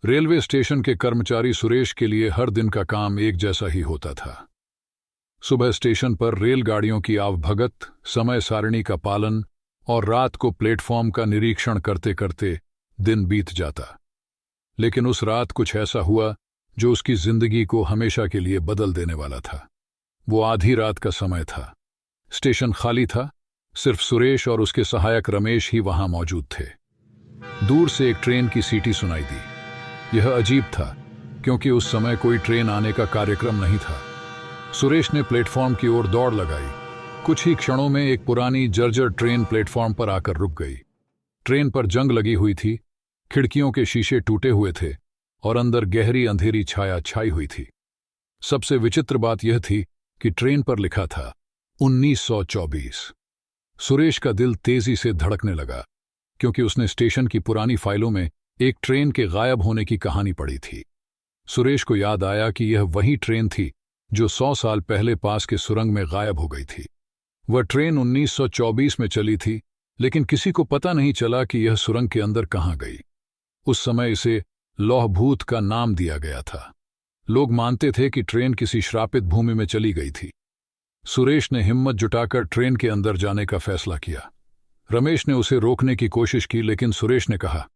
Railway station के कर्मचारी सुरेश के लिए हर दिन का काम एक जैसा ही होता था। सुबह स्टेशन पर रेलगाड़ियों की आवभगत, समय सारणी का पालन और रात को प्लेटफॉर्म का निरीक्षण करते करते दिन बीत जाता। लेकिन उस रात कुछ ऐसा हुआ जो उसकी जिंदगी को हमेशा के लिए बदल देने वाला था। वो आधी रात का समय था। स्टेशन खाली था, सिर्फ सुरेश और उसके सहायक रमेश ही वहां मौजूद थे। दूर से एक ट्रेन की सीटी सुनाई दी। यह अजीब था क्योंकि उस समय कोई ट्रेन आने का कार्यक्रम नहीं था। सुरेश ने प्लेटफॉर्म की ओर दौड़ लगाई। कुछ ही क्षणों में एक पुरानी जर्जर ट्रेन प्लेटफॉर्म पर आकर रुक गई। ट्रेन पर जंग लगी हुई थी, खिड़कियों के शीशे टूटे हुए थे और अंदर गहरी अंधेरी छाया छाई हुई थी। सबसे विचित्र बात यह थी कि ट्रेन पर लिखा था 1924। सुरेश का दिल तेजी से धड़कने लगा क्योंकि उसने स्टेशन की पुरानी फाइलों में एक ट्रेन के गायब होने की कहानी पढ़ी थी। सुरेश को याद आया कि यह वही ट्रेन थी जो 100 साल पहले पास के सुरंग में गायब हो गई थी। वह ट्रेन 1924 में चली थी, लेकिन किसी को पता नहीं चला कि यह सुरंग के अंदर कहां गई। उस समय इसे लौहभूत का नाम दिया गया था। लोग मानते थे कि ट्रेन किसी श्रापित भूमि में चली गई थी। सुरेश ने हिम्मत जुटाकर ट्रेन के अंदर जाने का फैसला किया। रमेश ने उसे रोकने की कोशिश की, लेकिन सुरेश ने कहा,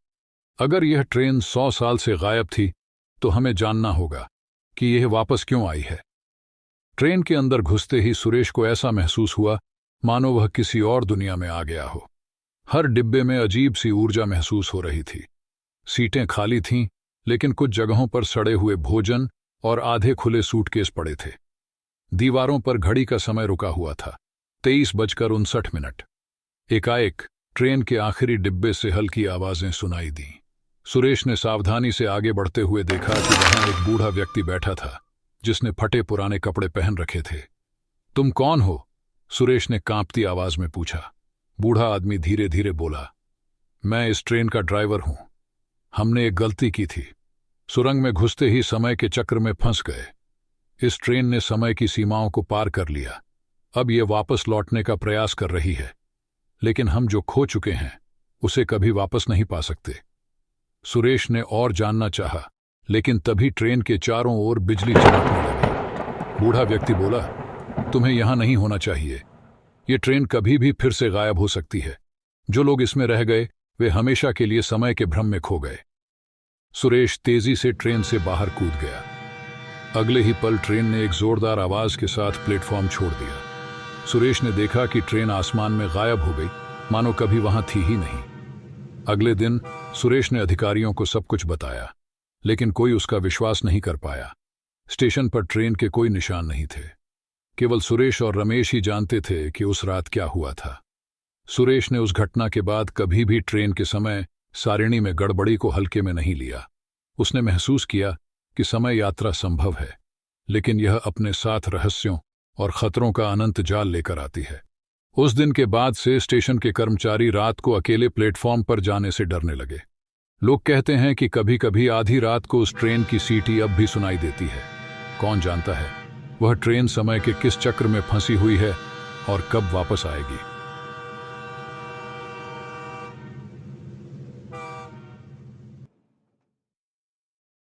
अगर यह ट्रेन 100 साल से गायब थी तो हमें जानना होगा कि यह वापस क्यों आई है। ट्रेन के अंदर घुसते ही सुरेश को ऐसा महसूस हुआ मानो वह किसी और दुनिया में आ गया हो। हर डिब्बे में अजीब सी ऊर्जा महसूस हो रही थी। सीटें खाली थीं, लेकिन कुछ जगहों पर सड़े हुए भोजन और आधे खुले सूटकेस पड़े थे। दीवारों पर घड़ी का समय रुका हुआ था, 23:59। एकाएक ट्रेन के आखिरी डिब्बे से हल्की आवाजें सुनाई दीं। सुरेश ने सावधानी से आगे बढ़ते हुए देखा कि वहां एक बूढ़ा व्यक्ति बैठा था जिसने फटे पुराने कपड़े पहन रखे थे। तुम कौन हो? सुरेश ने कांपती आवाज में पूछा। बूढ़ा आदमी धीरे धीरे बोला, मैं इस ट्रेन का ड्राइवर हूं। हमने एक गलती की थी। सुरंग में घुसते ही समय के चक्र में फंस गए। इस ट्रेन ने समय की सीमाओं को पार कर लिया। अब यह वापस लौटने का प्रयास कर रही है, लेकिन हम जो खो चुके हैं उसे कभी वापस नहीं पा सकते। सुरेश ने और जानना चाहा, लेकिन तभी ट्रेन के चारों ओर बिजली चमकने लगी। बूढ़ा व्यक्ति बोला, तुम्हें यहां नहीं होना चाहिए। ये ट्रेन कभी भी फिर से गायब हो सकती है। जो लोग इसमें रह गए वे हमेशा के लिए समय के भ्रम में खो गए। सुरेश तेजी से ट्रेन से बाहर कूद गया। अगले ही पल ट्रेन ने एक जोरदार आवाज के साथ प्लेटफॉर्म छोड़ दिया। सुरेश ने देखा कि ट्रेन आसमान में गायब हो गई, मानो कभी वहां थी ही नहीं। अगले दिन सुरेश ने अधिकारियों को सब कुछ बताया, लेकिन कोई उसका विश्वास नहीं कर पाया। स्टेशन पर ट्रेन के कोई निशान नहीं थे। केवल सुरेश और रमेश ही जानते थे कि उस रात क्या हुआ था। सुरेश ने उस घटना के बाद कभी भी ट्रेन के समय सारिणी में गड़बड़ी को हल्के में नहीं लिया। उसने महसूस किया कि समय यात्रा संभव है, लेकिन यह अपने साथ रहस्यों और खतरों का अनंत जाल लेकर आती है। उस दिन के बाद से स्टेशन के कर्मचारी रात को अकेले प्लेटफॉर्म पर जाने से डरने लगे। लोग कहते हैं कि कभी कभी आधी रात को उस ट्रेन की सीटी अब भी सुनाई देती है। कौन जानता है वह ट्रेन समय के किस चक्र में फंसी हुई है और कब वापस आएगी।